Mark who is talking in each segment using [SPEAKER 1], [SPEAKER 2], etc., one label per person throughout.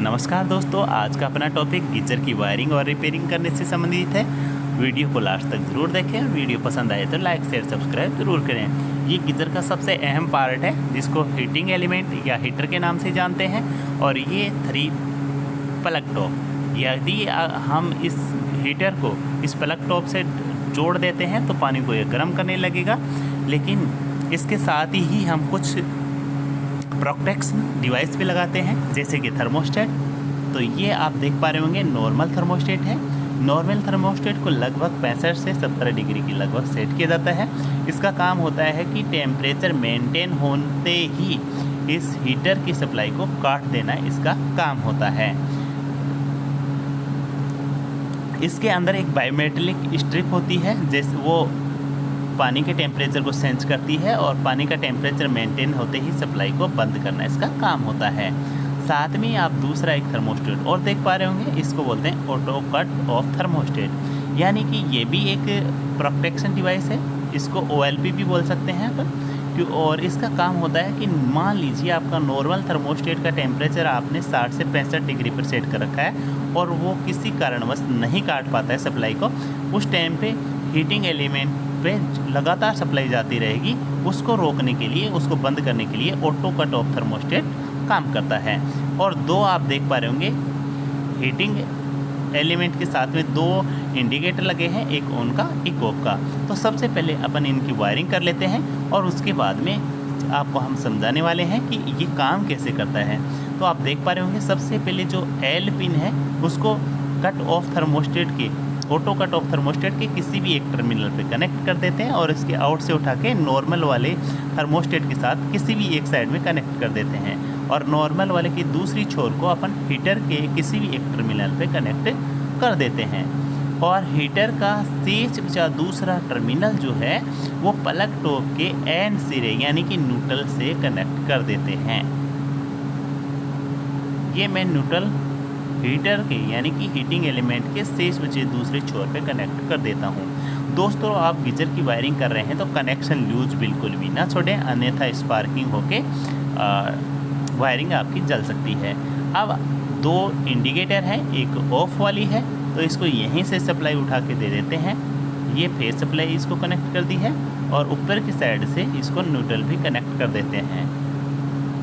[SPEAKER 1] नमस्कार दोस्तों, आज का अपना टॉपिक गीजर की वायरिंग और रिपेयरिंग करने से संबंधित है। वीडियो को लास्ट तक ज़रूर देखें। वीडियो पसंद आए तो लाइक शेयर सब्सक्राइब ज़रूर करें। ये गीजर का सबसे अहम पार्ट है जिसको हीटिंग एलिमेंट या हीटर के नाम से जानते हैं। और ये 3 प्लग टॉप, यदि हम इस हीटर को इस प्लग टॉप से जोड़ देते हैं तो पानी को ये गर्म करने लगेगा। लेकिन इसके साथ ही हम कुछ प्रोटेक्शन डिवाइस भी लगाते हैं, जैसे कि थर्मोस्टेट। तो ये आप देख पा रहे होंगे नॉर्मल थर्मोस्टेट है। नॉर्मल थर्मोस्टेट को लगभग 65 से 70 डिग्री की लगभग सेट किया जाता है। इसका काम होता है कि टेम्परेचर मेंटेन होते ही इस हीटर की सप्लाई को काट देना इसका काम होता है। इसके अंदर एक बायोमेटेलिक स्ट्रिप होती है, जैसे वो पानी के टेम्परेचर को सेंस करती है और पानी का टेम्परेचर मेंटेन होते ही सप्लाई को बंद करना इसका काम होता है। साथ में आप दूसरा एक थर्मोस्टेट और देख पा रहे होंगे, इसको बोलते हैं ऑटो कट ऑफ थर्मोस्टेट, यानी कि ये भी एक प्रोटेक्शन डिवाइस है। इसको OLP भी बोल सकते हैं अपन। और इसका काम होता है कि मान लीजिए आपका नॉर्मल थर्मोस्टेट का टेम्परेचर आपने 60 से 65 डिग्री पर सेट कर रखा है और वो किसी कारणवश नहीं काट पाता है सप्लाई को। उस टाइम पे हीटिंग एलिमेंट पे लगातार सप्लाई जाती रहेगी। उसको रोकने के लिए, उसको बंद करने के लिए ऑटो कट ऑफ थर्मोस्टेट काम करता है। और 2 आप देख पा रहे होंगे हीटिंग एलिमेंट के साथ में 2 इंडिकेटर लगे हैं, एक ऑन का एक ऑफ का। तो सबसे पहले अपन इनकी वायरिंग कर लेते हैं और उसके बाद में आपको हम समझाने वाले हैं कि ये काम कैसे करता है। तो आप देख पा रहे होंगे सबसे पहले जो L पिन है उसको कट ऑफ थर्मोस्टेट के, ऑटो कट ऑफ थर्मोस्टेट के किसी भी एक टर्मिनल पे कनेक्ट कर देते हैं और इसके आउट से उठा के नॉर्मल वाले थर्मोस्टेट के साथ किसी भी एक साइड में कनेक्ट कर देते हैं। और नॉर्मल वाले की दूसरी छोर को अपन हीटर के किसी भी एक टर्मिनल पे कनेक्ट कर देते हैं। और हीटर का शेष बचा दूसरा टर्मिनल जो है वो प्लग टॉप के एंड सिरे यानी कि न्यूट्रल से कनेक्ट कर देते हैं। ये मैं न्यूट्रल हीटर के यानी कि हीटिंग एलिमेंट के शेष बचे दूसरे छोर पे कनेक्ट कर देता हूँ। दोस्तों, आप गीजर की वायरिंग कर रहे हैं तो कनेक्शन लूज बिल्कुल भी ना छोड़ें, अन्यथा स्पार्किंग होके वायरिंग आपकी जल सकती है। अब 2 इंडिकेटर हैं, एक ऑफ वाली है तो इसको यहीं से सप्लाई उठा के दे देते हैं। ये फेस सप्लाई इसको कनेक्ट कर दी है और ऊपर की साइड से इसको न्यूट्रल भी कनेक्ट कर देते हैं।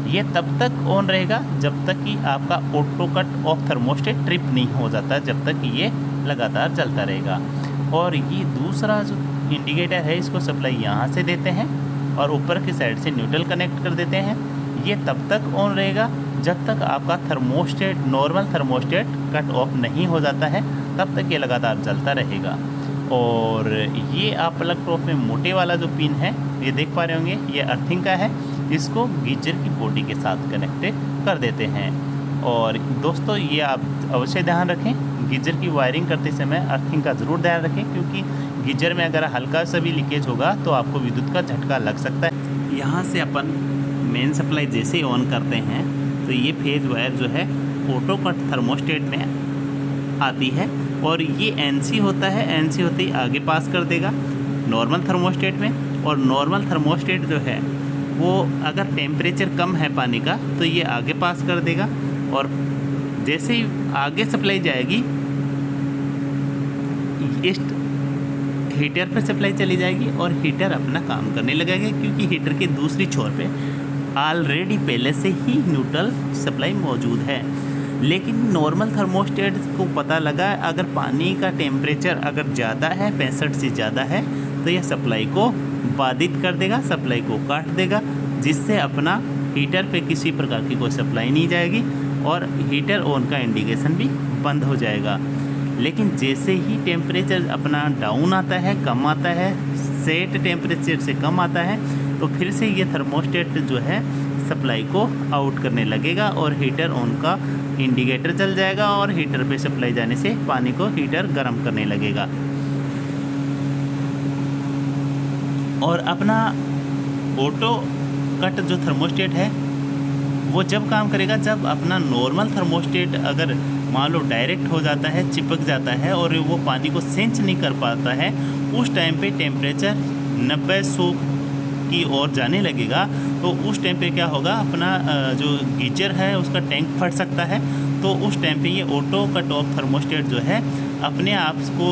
[SPEAKER 1] ये तब तक ऑन रहेगा जब तक कि आपका auto cut off thermostat trip नहीं हो जाता, जब तक कि ये लगातार चलता रहेगा। और ये दूसरा जो इंडिकेटर है इसको सप्लाई यहाँ से देते हैं और ऊपर की साइड से न्यूट्रल कनेक्ट कर देते हैं। ये तब तक ऑन रहेगा जब तक आपका thermostat, normal thermostat cut off नहीं हो जाता है, तब तक ये लगातार चलता रहेगा। और ये आप प्लग टॉप में मोटे वाला जो पिन है ये देख पा रहे होंगे, ये अर्थिंग का है। इसको गीजर की बॉडी के साथ कनेक्ट कर देते हैं। और दोस्तों, ये आप अवश्य ध्यान रखें, गीजर की वायरिंग करते समय अर्थिंग का ज़रूर ध्यान रखें, क्योंकि गीजर में अगर हल्का सा भी लीकेज होगा तो आपको विद्युत का झटका लग सकता है। यहाँ से अपन मेन सप्लाई जैसे ही ऑन करते हैं तो ये फेज वायर जो है ऑटो कट थर्मोस्टेट में आती है और ये NC होता है। NC होते ही आगे पास कर देगा नॉर्मल थर्मोस्टेट में। और नॉर्मल थर्मोस्टेट जो है वो अगर टेम्परेचर कम है पानी का तो ये आगे पास कर देगा और जैसे ही आगे सप्लाई जाएगी इस हीटर पर सप्लाई चली जाएगी और हीटर अपना काम करने लगेगा, क्योंकि हीटर के दूसरी छोर पे ऑलरेडी पहले से ही न्यूट्रल सप्लाई मौजूद है। लेकिन नॉर्मल थर्मोस्टेट को पता लगा अगर पानी का टेम्परेचर अगर ज़्यादा है, 65 से ज़्यादा है, तो यह सप्लाई को बाधित कर देगा, सप्लाई को काट देगा, जिससे अपना हीटर पे किसी प्रकार की कोई सप्लाई नहीं जाएगी और हीटर ऑन का इंडिकेशन भी बंद हो जाएगा। लेकिन जैसे ही टेम्परेचर अपना डाउन आता है, कम आता है, सेट टेम्परेचर से कम आता है, तो फिर से ये थर्मोस्टेट जो है सप्लाई को आउट करने लगेगा और हीटर ऑन का इंडिकेटर चल जाएगा और हीटर पे सप्लाई जाने से पानी को हीटर गर्म करने लगेगा। और अपना ऑटो कट जो थर्मोस्टेट है वो जब काम करेगा जब अपना नॉर्मल थर्मोस्टेट अगर मान लो डायरेक्ट हो जाता है, चिपक जाता है और वो पानी को सेंस नहीं कर पाता है, उस टाइम पे टेम्परेचर 90-100 की ओर जाने लगेगा। तो उस टाइम पे क्या होगा, अपना जो गीजर है उसका टैंक फट सकता है तो उस टाइम पे ये ऑटो कट ऑफ थर्मोस्टेट जो है अपने आप को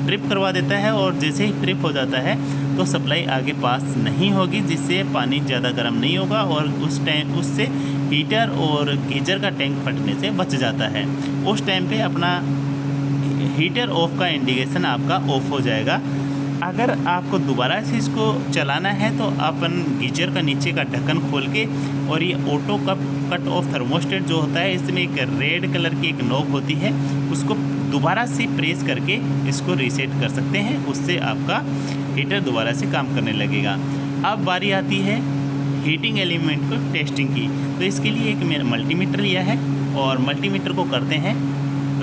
[SPEAKER 1] ट्रिप करवा देता है, और जैसे ही ट्रिप हो जाता है तो सप्लाई आगे पास नहीं होगी, जिससे पानी ज़्यादा गर्म नहीं होगा और उससे हीटर और गीजर का टैंक फटने से बच जाता है। उस टाइम पे अपना हीटर ऑफ का इंडिकेशन आपका ऑफ हो जाएगा। अगर आपको दोबारा से इसको चलाना है तो अपन गीजर का नीचे का ढक्कन खोल के, और ये ऑटो कट ऑफ थर्मोस्टेट जो होता है इसमें एक रेड कलर की एक नॉब होती है, उसको दोबारा से प्रेस करके इसको रीसेट कर सकते हैं। उससे आपका हीटर दोबारा से काम करने लगेगा। अब बारी आती है हीटिंग एलिमेंट को टेस्टिंग की। तो इसके लिए एक मल्टीमीटर लिया है और मल्टीमीटर को करते हैं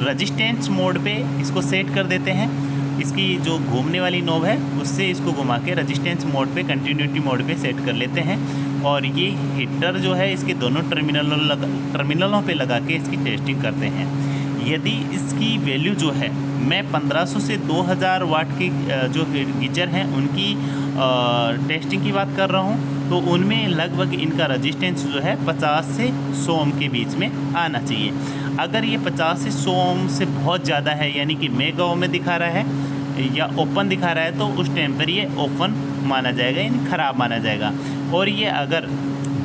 [SPEAKER 1] रजिस्टेंस मोड पे, इसको सेट कर देते हैं। इसकी जो घूमने वाली नॉब है उससे इसको घुमा के रजिस्टेंस मोड पे, कंटिन्यूटी मोड पे सेट कर लेते हैं। और ये हीटर जो है इसके दोनों टर्मिनलों पे लगा के इसकी टेस्टिंग करते हैं। यदि इसकी वैल्यू जो है, मैं 1500 से 2000 वाट की जो गीजर हैं उनकी टेस्टिंग की बात कर रहा हूँ, तो उनमें लगभग इनका रजिस्टेंस जो है 50 से 100 ओम के बीच में आना चाहिए। अगर ये 50 से 100 ओम से बहुत ज़्यादा है, यानी कि मेगा ओम में दिखा रहा है या ओपन दिखा रहा है, तो उस टाइम पर ये ओपन माना जाएगा, यानी ख़राब माना जाएगा। और ये अगर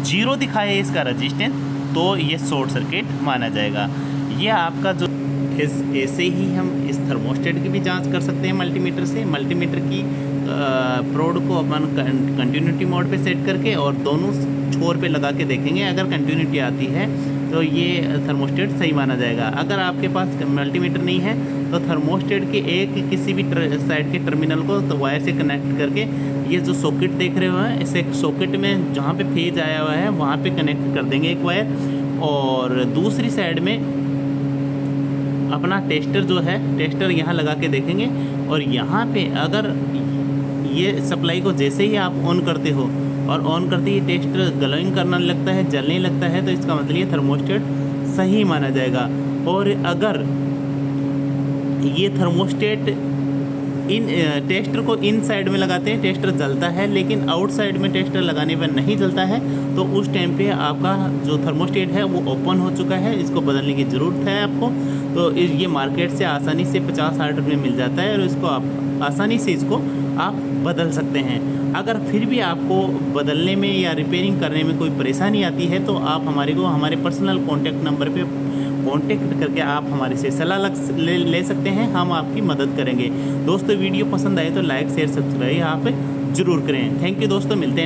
[SPEAKER 1] 0 दिखाए इसका रजिस्टेंस तो ये शॉर्ट सर्किट माना जाएगा। ये आपका जो ऐसे ही हम इस थर्मोस्टेट की भी जांच कर सकते हैं मल्टीमीटर से। मल्टीमीटर की प्रोड को अपन कंटिन्यूटी मोड पे सेट करके और दोनों छोर पे लगा के देखेंगे। अगर कंटिन्यूटी आती है तो ये थर्मोस्टेट सही माना जाएगा। अगर आपके पास मल्टीमीटर नहीं है तो थर्मोस्टेट के एक किसी भी साइड के टर्मिनल को तो वायर से कनेक्ट करके, ये जो सॉकेट देख रहे हो हैं, इस एक सॉकेट में जहाँ पे फेज आया हुआ है वहाँ पे कनेक्ट कर देंगे एक वायर, और दूसरी साइड में अपना टेस्टर जो है, टेस्टर यहाँ लगा के देखेंगे। और यहाँ पे अगर ये सप्लाई को जैसे ही आप ऑन करते हो और ऑन करते ही टेस्टर ग्लोइंग करने लगता है, जलने लगता है, तो इसका मतलब ये थर्मोस्टेट सही माना जाएगा। और अगर ये थर्मोस्टेट इन टेस्टर को इन साइड में लगाते हैं, टेस्टर जलता है, लेकिन आउट साइड में टेस्टर लगाने पर नहीं जलता है, तो उस टाइम पे आपका जो थर्मोस्टेट है वो ओपन हो चुका है, इसको बदलने की ज़रूरत है आपको। तो ये मार्केट से आसानी से 50-60 रुपये मिल जाता है, और इसको आप आसानी से इसको आप बदल सकते हैं। अगर फिर भी आपको बदलने में या रिपेयरिंग करने में कोई परेशानी आती है तो आप हमारे पर्सनल कॉन्टैक्ट नंबर पे कॉन्टेक्ट करके आप हमारे से सलाह ले सकते हैं, हम आपकी मदद करेंगे। दोस्तों वीडियो पसंद आए तो लाइक शेयर सब्सक्राइब आप ज़रूर करें। थैंक यू दोस्तों, मिलते हैं।